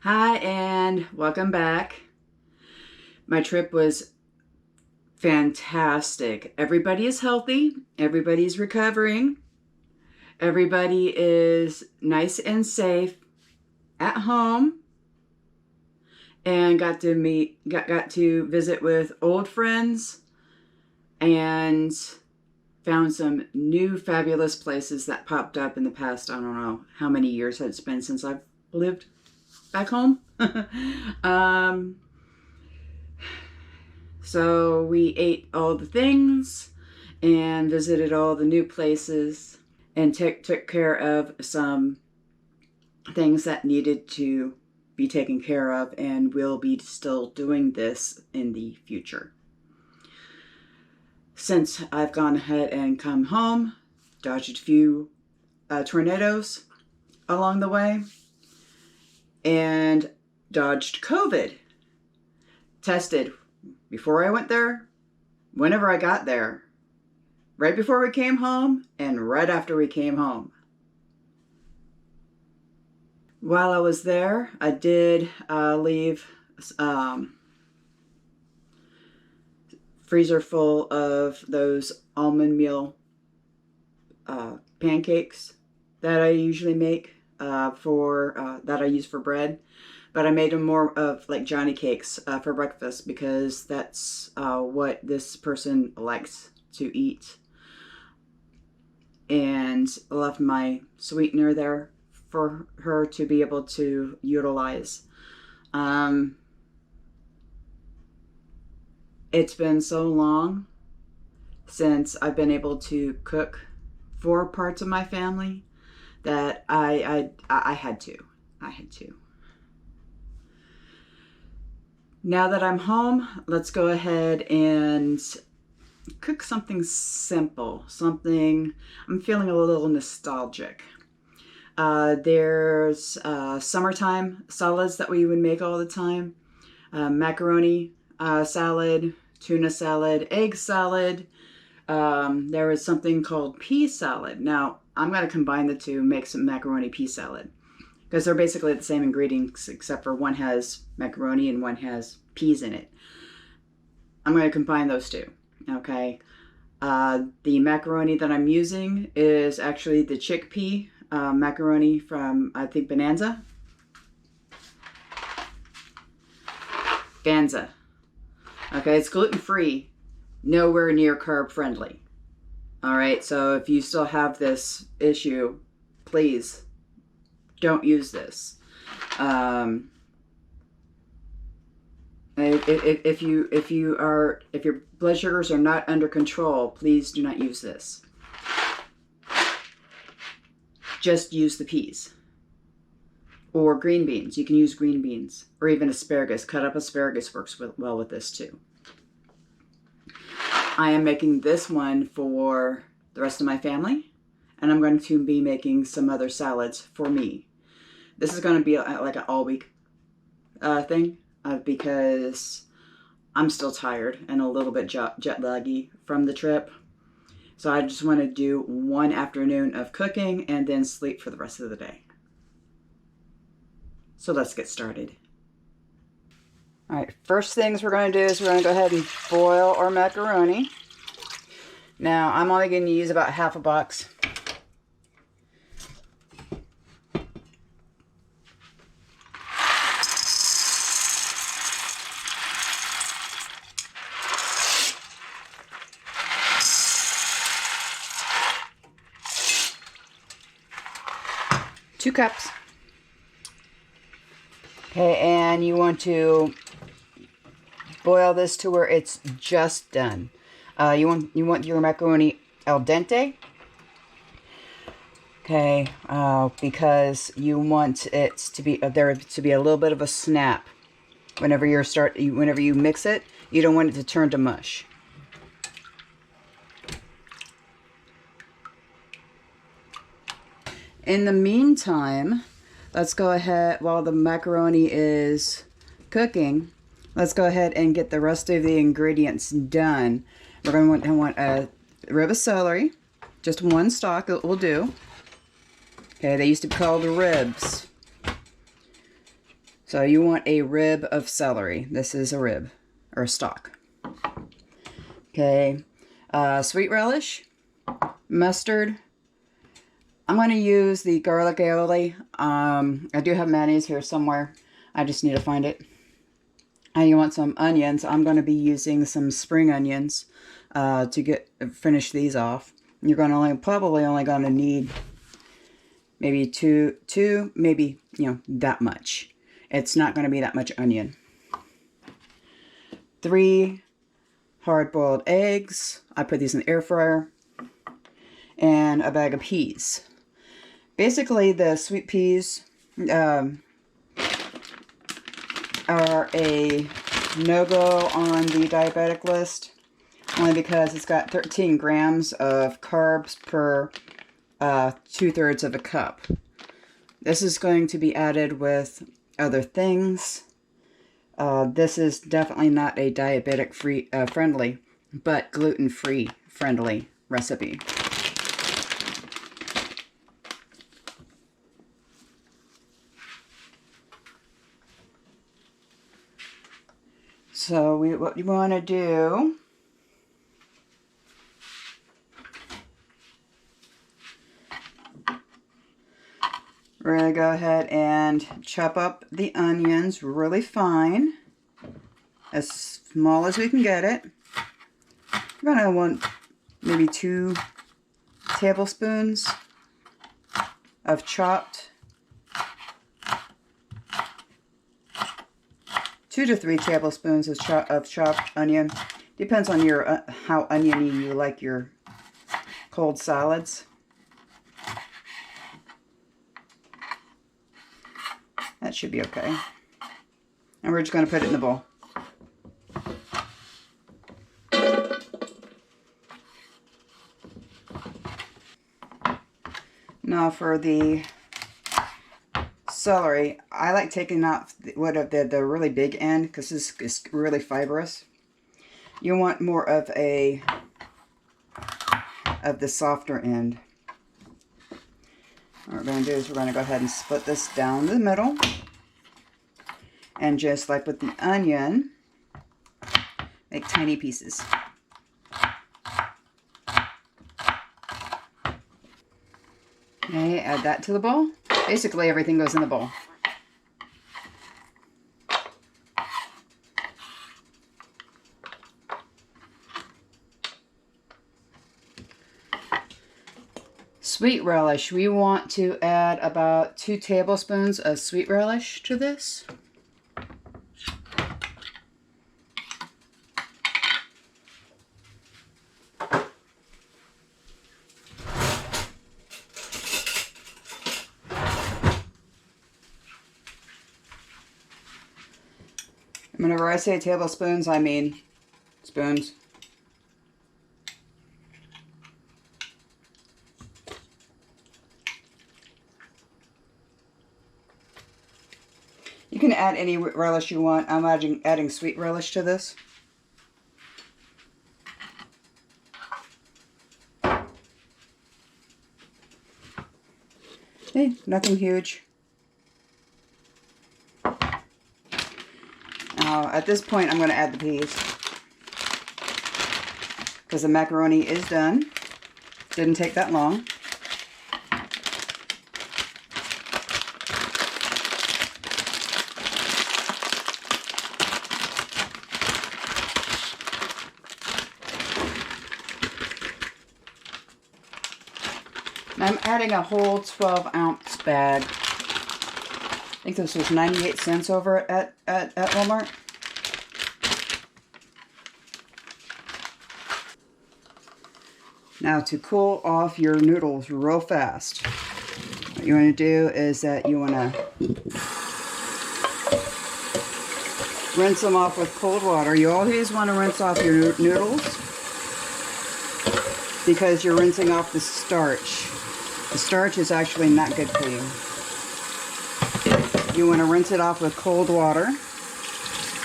Hi, and welcome back. My trip was fantastic. Everybody is healthy. Everybody's recovering. Everybody is nice and safe at home, and got to visit with old friends and found some new fabulous places that popped up in the past. I don't know how many years it's been since I've lived back home. um, So we ate all the things and visited all the new places and took care of some things that needed to be taken care of, and will be still doing this in the future. Since I've gone ahead and come home, dodged a few tornadoes along the way, and dodged COVID. Tested before I went there, whenever I got there, right before we came home, and right after we came home. While I was there, I did leave freezer full of those almond meal pancakes that I usually make that I use for bread. But I made them more of like Johnny cakes for breakfast, because that's what this person likes to eat. And left my sweetener there for her to be able to utilize. It's been so long since I've been able to cook for parts of my family that I had to. Now that I'm home, let's go ahead and cook something simple. I'm feeling a little nostalgic. There's summertime salads that we would make all the time. Macaroni salad, tuna salad, egg salad. There was something called pea salad. Now, I'm going to combine the two, make some macaroni pea salad, because they're basically the same ingredients, except for one has macaroni and one has peas in it. I'm going to combine those two, okay? The macaroni that I'm using is actually the chickpea macaroni from, I think, Banza. Okay, it's gluten-free, nowhere near carb-friendly. All right, so if you still have this issue, please don't use this. If your blood sugars are not under control, please do not use this. Just use the peas or green beans. You can use green beans or even asparagus. Cut up asparagus works well with this too. I am making this one for the rest of my family, and I'm going to be making some other salads for me. This is going to be like an all-week thing because I'm still tired and a little bit jet laggy from the trip. So I just want to do one afternoon of cooking and then sleep for the rest of the day. So let's get started. All right, first things we're going to do is we're going to go ahead and boil our macaroni. Now, I'm only going to use about half a box. Two cups. Okay, and you want to boil this to where it's just done. You want your macaroni al dente. Okay, because you want it to be there to be a little bit of a snap whenever you mix it. You don't want it to turn to mush. In the meantime, let's go ahead, while the macaroni is cooking, let's go ahead and get the rest of the ingredients done. We're going to want a rib of celery, just one stalk will do. Okay, they used to be called ribs. So you want a rib of celery. This is a rib or a stalk. Okay, sweet relish, mustard. I'm going to use the garlic aioli. I do have mayonnaise here somewhere. I just need to find it. And you want some onions. I'm going to be using some spring onions to finish these off. You're going to probably only going to need maybe two, maybe, you know, that much. It's not going to be that much onion. 3 hard-boiled eggs. I put these in the air fryer. And a bag of peas. Basically, the sweet peas are a no-go on the diabetic list, only because it's got 13 grams of carbs per 2/3 of a cup. This is going to be added with other things. This is definitely not a diabetic friendly, but gluten-free friendly recipe. So what you want to do, we're going to go ahead and chop up the onions really fine, as small as we can get it. We're going to want maybe 2 tablespoons of chopped, 2 to 3 tablespoons of chopped onion. Depends on your how oniony you like your cold salads. That should be okay. And we're just going to put it in the bowl. Now for the celery, I like taking off the really big end because this is really fibrous. You want more of the softer end. What we're going to do is we're going to go ahead and split this down the middle. And just like with the onion, make tiny pieces. Okay, add that to the bowl. Basically, everything goes in the bowl. Sweet relish. We want to add about 2 tablespoons of sweet relish to this. Whenever I say tablespoons, I mean spoons. You can add any relish you want. I'm adding sweet relish to this. Okay, nothing huge. Now, at this point, I'm going to add the peas. Because the macaroni is done. Didn't take that long. I'm adding a whole 12-ounce bag. I think this was 98 cents over at Walmart. Now to cool off your noodles real fast, what you want to do is that you want to rinse them off with cold water. You always want to rinse off your noodles because you're rinsing off the starch. The starch is actually not good for you. You want to rinse it off with cold water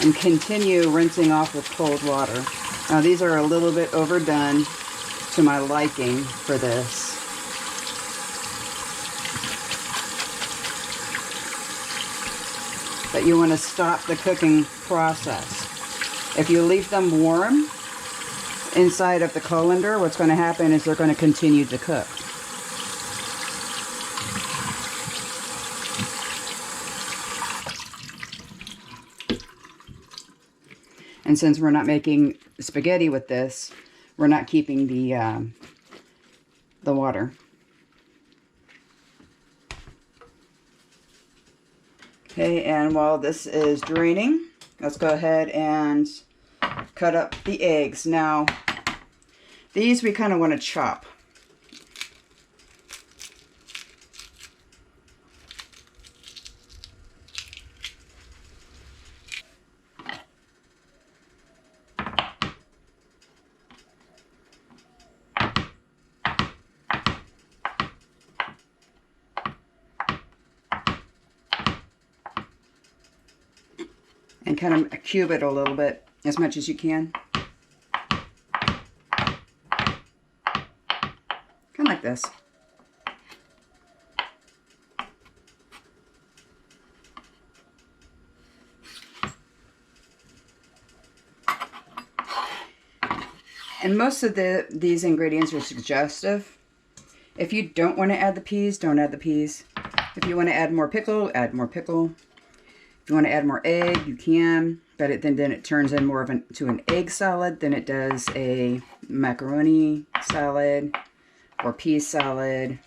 and continue rinsing off with cold water. Now these are a little bit overdone to my liking for this. that you want to stop the cooking process. If you leave them warm inside of the colander, what's going to happen is they're going to continue to cook. And since we're not making spaghetti with this, we're not keeping the water. Okay, and while this is draining, let's go ahead and cut up the eggs. Now, these we kind of want to chop. And kind of cube it a little bit, as much as you can. Kind of like this. And most of these ingredients are suggestive. If you don't want to add the peas, don't add the peas. If you want to add more pickle, add more pickle. If you want to add more egg, you can, but then it turns in more of to an egg salad than it does a macaroni salad or pea salad.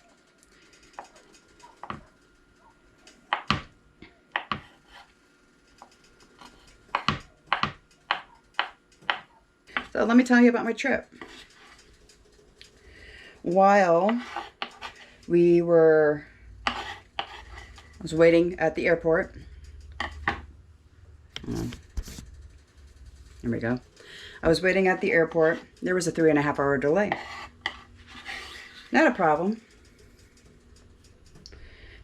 So let me tell you about my trip. While I was waiting at the airport. There we go. I was waiting at the airport. There was a 3.5 hour delay. Not a problem.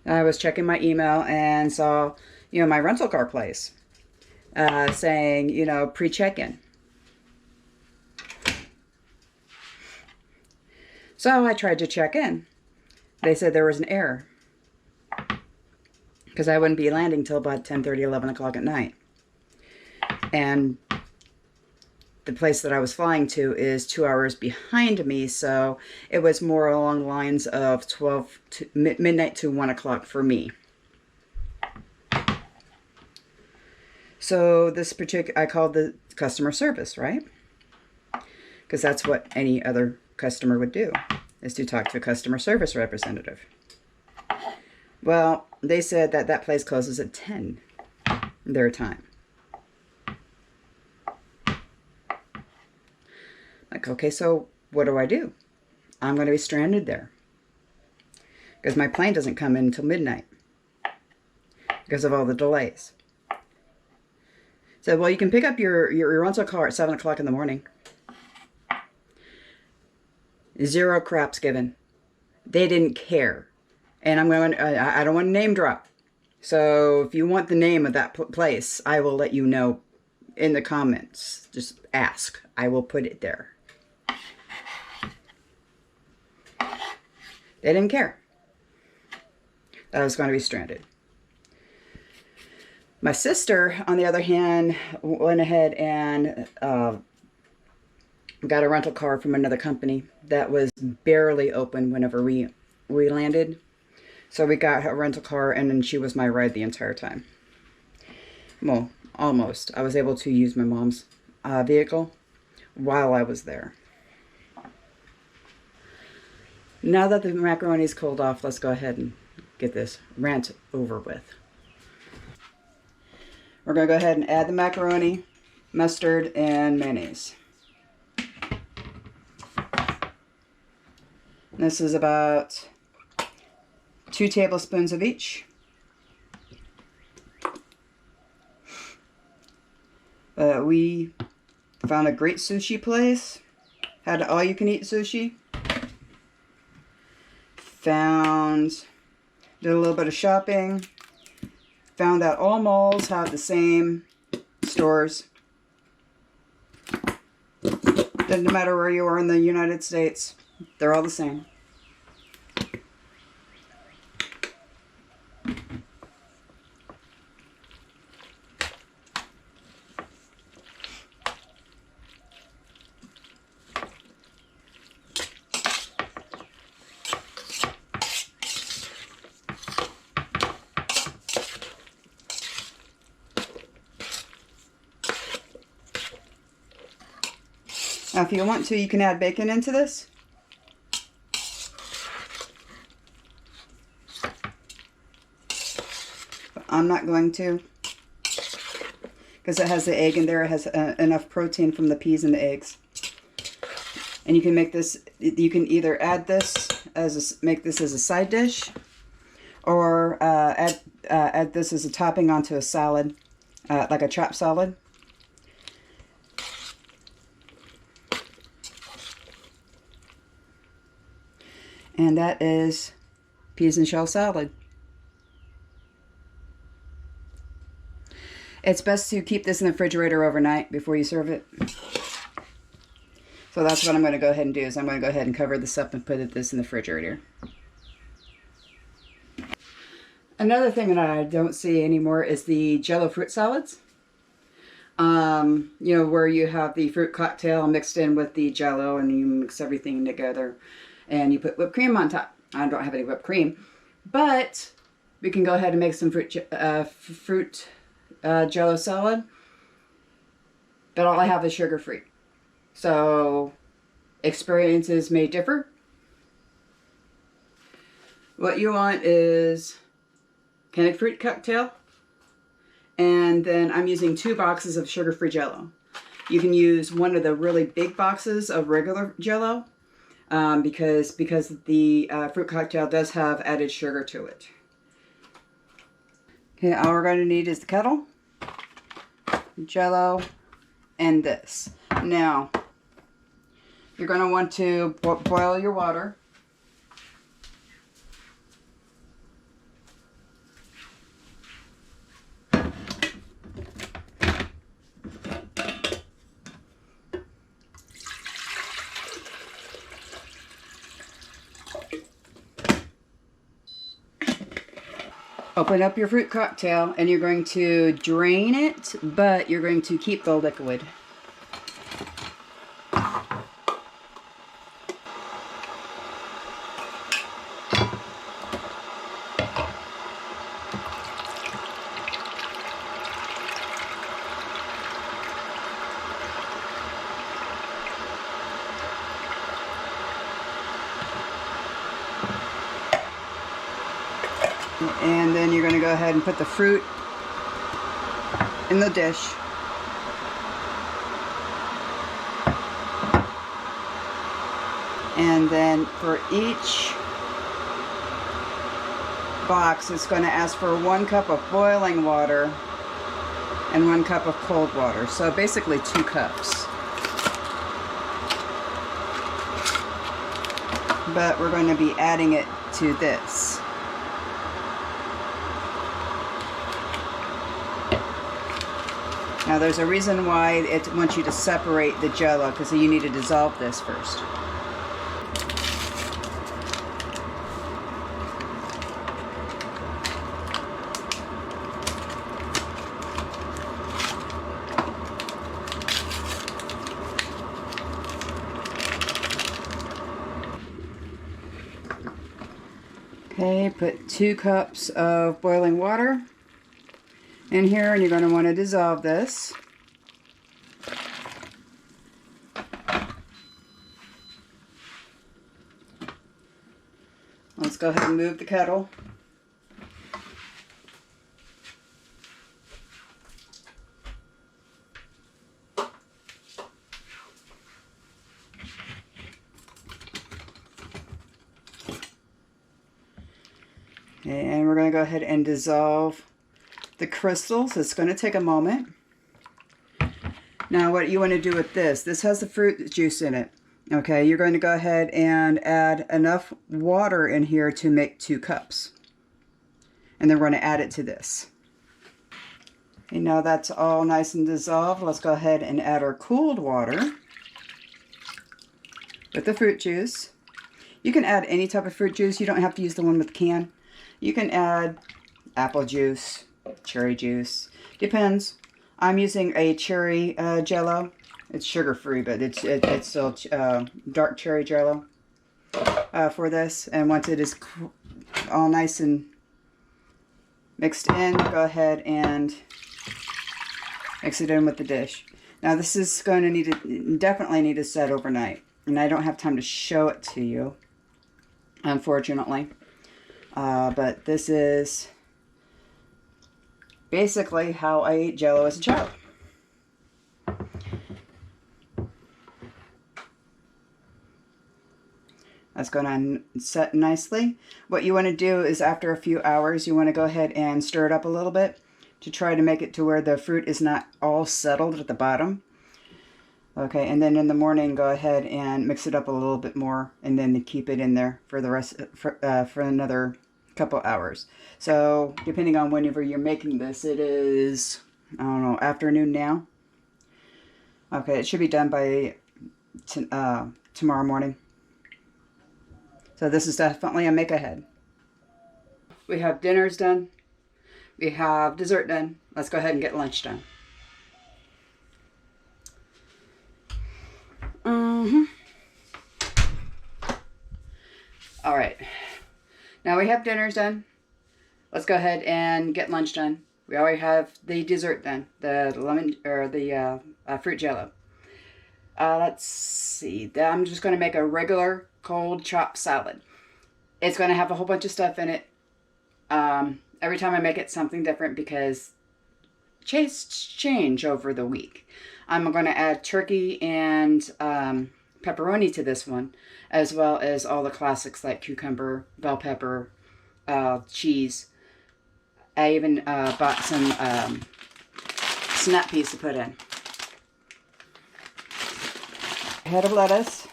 I was checking my email and saw, my rental car place saying, pre-check-in. So I tried to check in. They said there was an error because I wouldn't be landing till about 10:30, 11 o'clock at night. And the place that I was flying to is 2 hours behind me, so it was more along the lines of midnight to 1 o'clock for me. So I called the customer service, right? Because that's what any other customer would do, is to talk to a customer service representative. Well, they said that place closes at 10 their time. Like, okay, so what do I do? I'm going to be stranded there because my plane doesn't come in until midnight because of all the delays. So, well, you can pick up your rental car at 7 o'clock in the morning. 0 craps given. They didn't care. And I don't want to name drop. So if you want the name of that place, I will let you know in the comments. Just ask. I will put it there. They didn't care that I was going to be stranded. My sister, on the other hand, went ahead and got a rental car from another company that was barely open whenever we landed. So we got a rental car, and then she was my ride the entire time. Well, almost. I was able to use my mom's vehicle while I was there. Now that the macaroni's cooled off, let's go ahead and get this rant over with. We're going to go ahead and add the macaroni, mustard, and mayonnaise. This is about 2 tablespoons of each. We found a great sushi place. Had all-you-can-eat sushi. Did a little bit of shopping. Found out all malls have the same stores. Doesn't matter where you are in the United States. They're all the same. Now, if you want to, you can add bacon into this. But I'm not going to, because it has the egg in there. It has enough protein from the peas and the eggs. And you can make this, you can either add this make this as a side dish, or add this as a topping onto a salad, like a chopped salad. And that is peas and shell salad. It's best to keep this in the refrigerator overnight before you serve it. So that's what I'm going to go ahead and do, is I'm going to go ahead and cover this up and put this in the refrigerator. Another thing that I don't see anymore is the Jell-O fruit salads. You know, where you have the fruit cocktail mixed in with the Jell-O and you mix everything together and you put whipped cream on top. I don't have any whipped cream, but we can go ahead and make some fruit Jell-O salad. But all I have is sugar-free. So, experiences may differ. What you want is canned fruit cocktail, and then I'm using 2 boxes of sugar-free Jell-O. You can use one of the really big boxes of regular Jell-O, because the fruit cocktail does have added sugar to it. Okay, all we're going to need is the kettle, Jell-O, and this. Now, you're going to want to boil your water. Open up your fruit cocktail and you're going to drain it, but you're going to keep the liquid. And then you're going to go ahead and put the fruit in the dish. And then for each box, it's going to ask for 1 cup of boiling water and 1 cup of cold water. So basically 2 cups. But we're going to be adding it to this. Now there's a reason why it wants you to separate the Jell-O, because you need to dissolve this first. Okay, put 2 cups of boiling water in here, and you're going to want to dissolve this. Let's go ahead and move the kettle. And we're going to go ahead and dissolve the crystals. It's going to take a moment. Now what you want to do with this has the fruit juice in it. Okay, you're going to go ahead and add enough water in here to make 2 cups. And then we're going to add it to this. Okay, now that's all nice and dissolved. Let's go ahead and add our cooled water with the fruit juice. You can add any type of fruit juice. You don't have to use the one with the can. You can add apple juice, cherry juice, depends. I'm using a cherry Jell-O. It's sugar-free, but it's still dark cherry Jell-O for this. And once it is all nice and mixed in, go ahead and mix it in with the dish. Now this is going to definitely need to set overnight. And I don't have time to show it to you, unfortunately. But this is basically how I ate Jell-O as a child. That's going to set nicely. What you want to do is after a few hours, you want to go ahead and stir it up a little bit to try to make it to where the fruit is not all settled at the bottom. Okay, and then in the morning, go ahead and mix it up a little bit more, and then keep it in there for the rest for another couple hours. So depending on whenever you're making this, it is, I don't know, afternoon now. Okay, it should be done by tomorrow morning. So this is definitely a make ahead. We have dinners done. We have dessert done. Let's go ahead and get lunch done. All right. Now we have dinners done. Let's go ahead and get lunch done. We already have the dessert done. The lemon or the fruit Jell-O. Let's see. I'm just going to make a regular cold chopped salad. It's going to have a whole bunch of stuff in it. Every time I make it something different because tastes change over the week. I'm going to add turkey and pepperoni to this one, as well as all the classics like cucumber, bell pepper, cheese. I even bought some snap peas to put in. Head of lettuce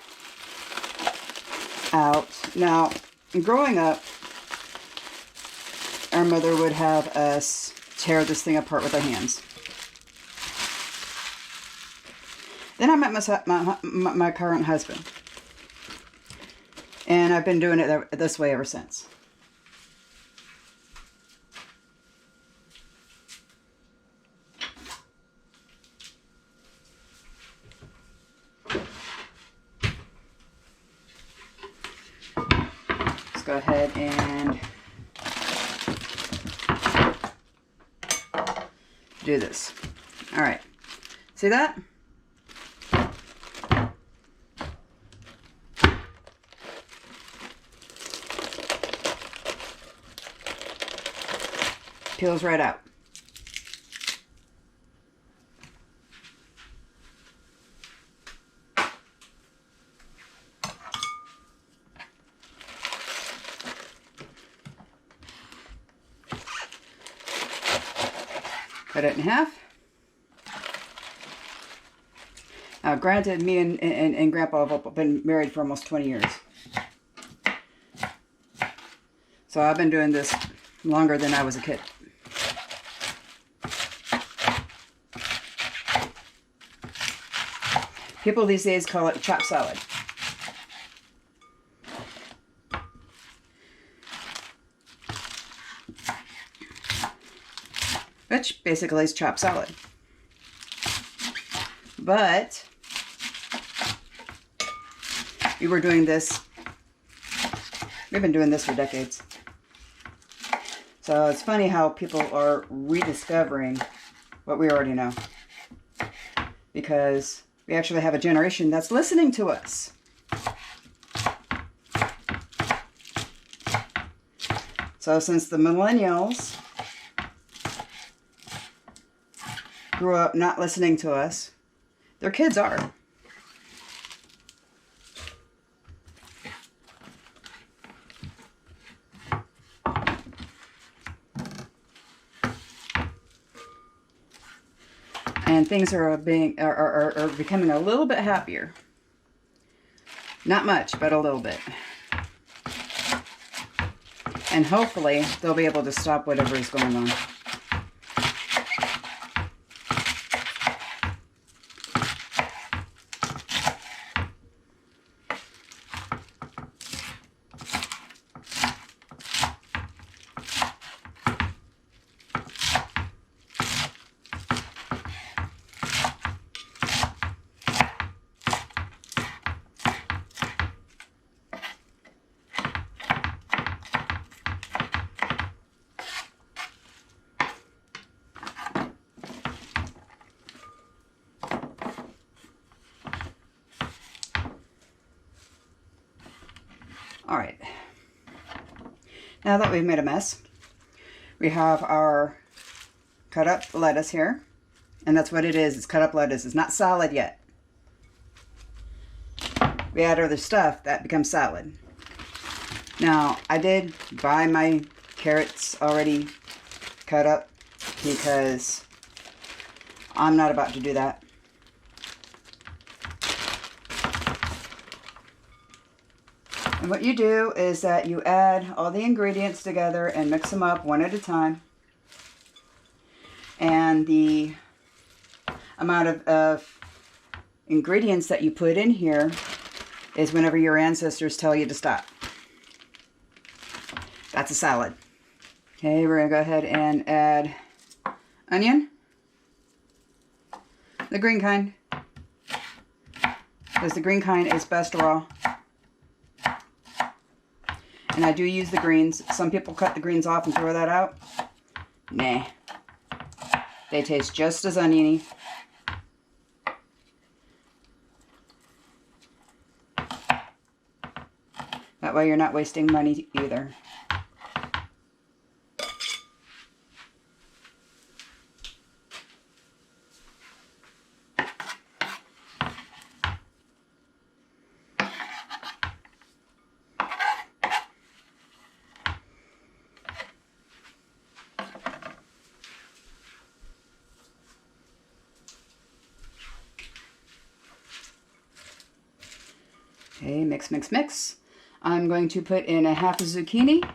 out. Now, growing up, our mother would have us tear this thing apart with our hands. Then I met my current husband. And I've been doing it this way ever since. Let's go ahead and do this. All right. See that? Peels right out. Cut it in half. Now, granted, me and Grandpa have been married for almost 20 years. So I've been doing this longer than I was a kid. People these days call it chopped salad. Which basically is chopped salad. But we've been doing this for decades. So it's funny how people are rediscovering what we already know. Because we actually have a generation that's listening to us. So since the millennials grew up not listening to us, their kids are. And things are becoming a little bit happier. Not much, but a little bit. And hopefully they'll be able to stop whatever is going on. All right. Now that we've made a mess, we have our cut up lettuce here. And that's what it is. It's cut up lettuce. It's not salad yet. We add other stuff, that becomes salad. Now, I did buy my carrots already cut up because I'm not about to do that. And what you do is that you add all the ingredients together and mix them up one at a time. And the amount of ingredients that you put in here is whenever your ancestors tell you to stop. That's a salad. Okay, we're going to go ahead and add onion. The green kind. Because the green kind is best raw. And I do use the greens. Some people cut the greens off and throw that out. Nah. They taste just as oniony. That way you're not wasting money either. Okay, mix, mix, mix. I'm going to put in a half a zucchini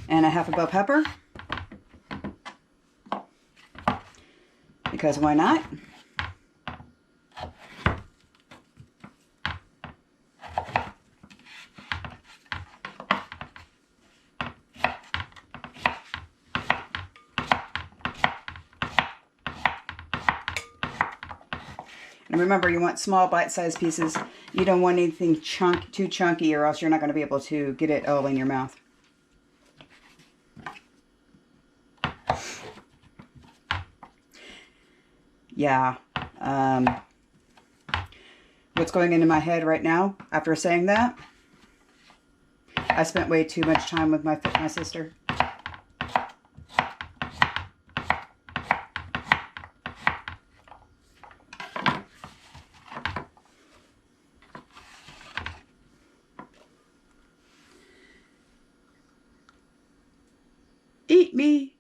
and a half a bell pepper, because why not? And remember, you want small bite-sized pieces. You don't want anything too chunky, or else you're not going to be able to get it all in your mouth. Yeah. What's going into my head right now after saying that? I spent way too much time with my sister. Eat me.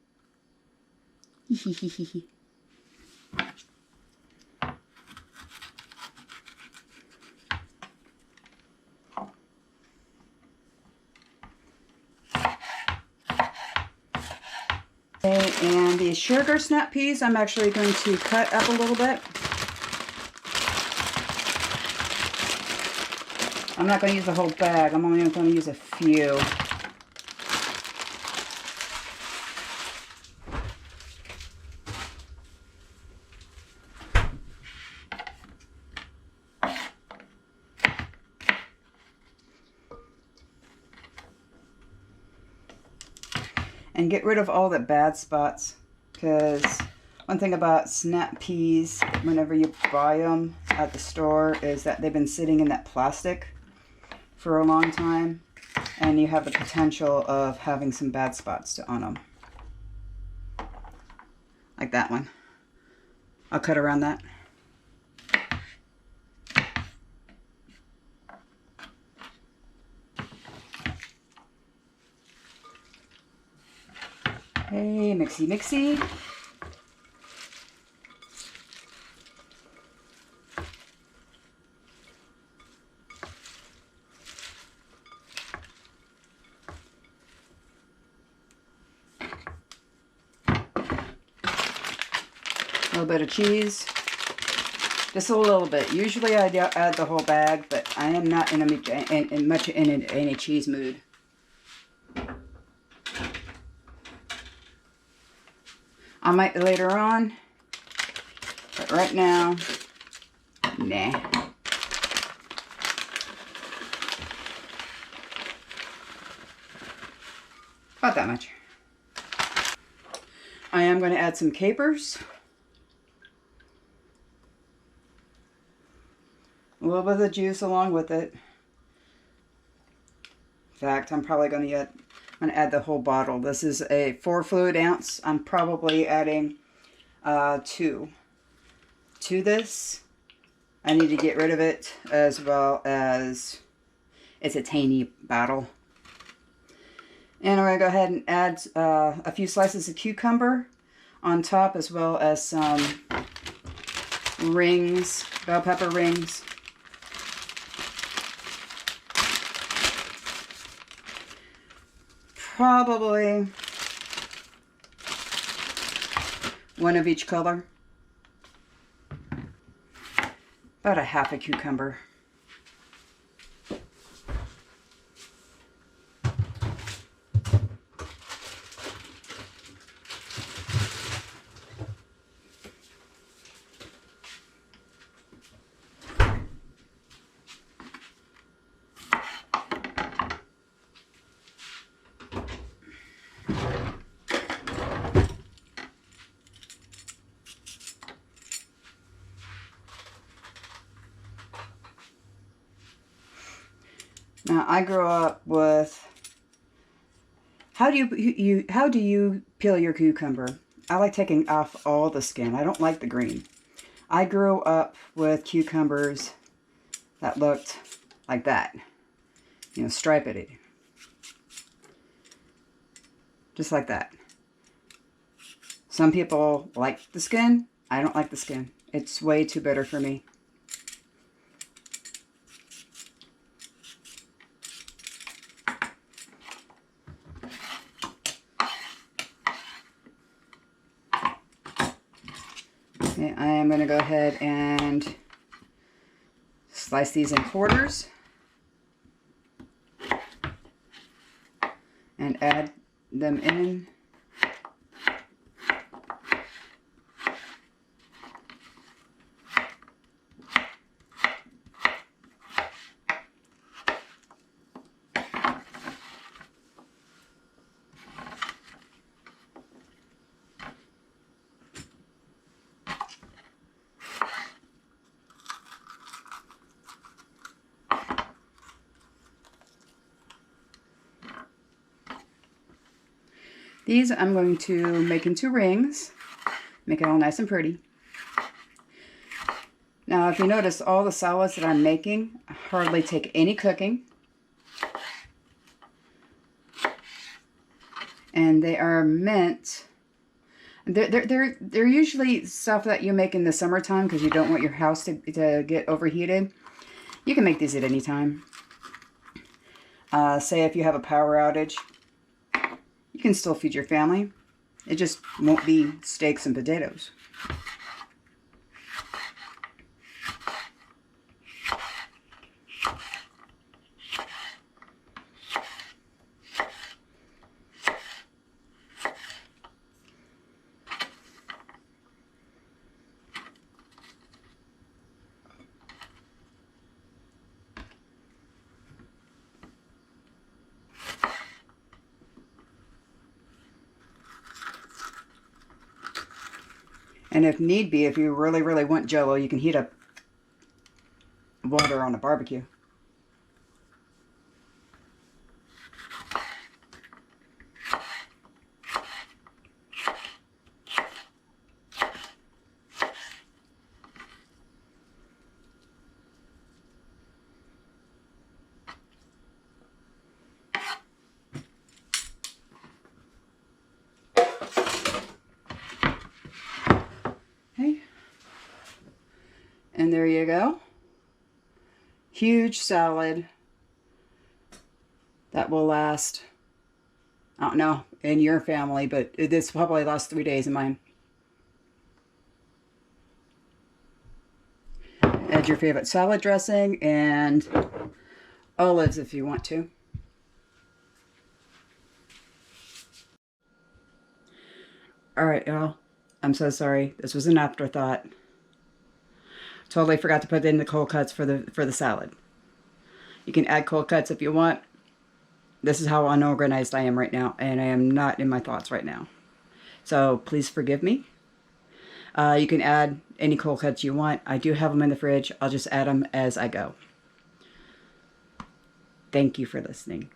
Okay, and the sugar snap peas, I'm actually going to cut up a little bit. I'm not going to use the whole bag. I'm only going to use a few. And get rid of all the bad spots, because one thing about snap peas, whenever you buy them at the store, is that they've been sitting in that plastic for a long time, and you have the potential of having some bad spots on them. Like that one. I'll cut around that. Okay, mixy mixy. A little bit of cheese. Just a little bit. Usually I add the whole bag, but I am not in a cheese mood. I might later on, but right now, nah. About that much. I am going to add some capers. A little bit of the juice along with it. fact, I'm probably going to add the whole bottle. This is a 4 fluid ounce. I'm probably adding 2 to this. I need to get rid of it, as well as it's a tiny bottle. And I'm going to go ahead and add a few slices of cucumber on top, as well as some rings, bell pepper rings. Probably 1 of each color. About a half a cucumber. Now, I grew up with, how do you peel your cucumber? I like taking off all the skin. I don't like the green. I grew up with cucumbers that looked like that. You know, striped. Just like that. Some people like the skin. I don't like the skin. It's way too bitter for me. Okay, I am going to go ahead and slice these in quarters and add them in. These I'm going to make into rings, make it all nice and pretty. Now, if you notice, all the salads that I'm making hardly take any cooking. And they are meant, they're usually stuff that you make in the summertime because you don't want your house to get overheated. You can make these at any time. Say if you have a power outage, you can still feed your family. It just won't be steaks and potatoes. And if need be, if you really, really want Jell-O, you can heat up water on a barbecue. And there you go. Huge salad that will last, I don't know, in your family, but this probably lasts 3 days in mine. Add your favorite salad dressing and olives if you want to. Alright, y'all. I'm so sorry. This was an afterthought. Totally forgot to put in the cold cuts for the salad. You can add cold cuts if you want. This is how unorganized I am right now, and I am not in my thoughts right now. So please forgive me. You can add any cold cuts you want. I do have them in the fridge. I'll just add them as I go. Thank you for listening.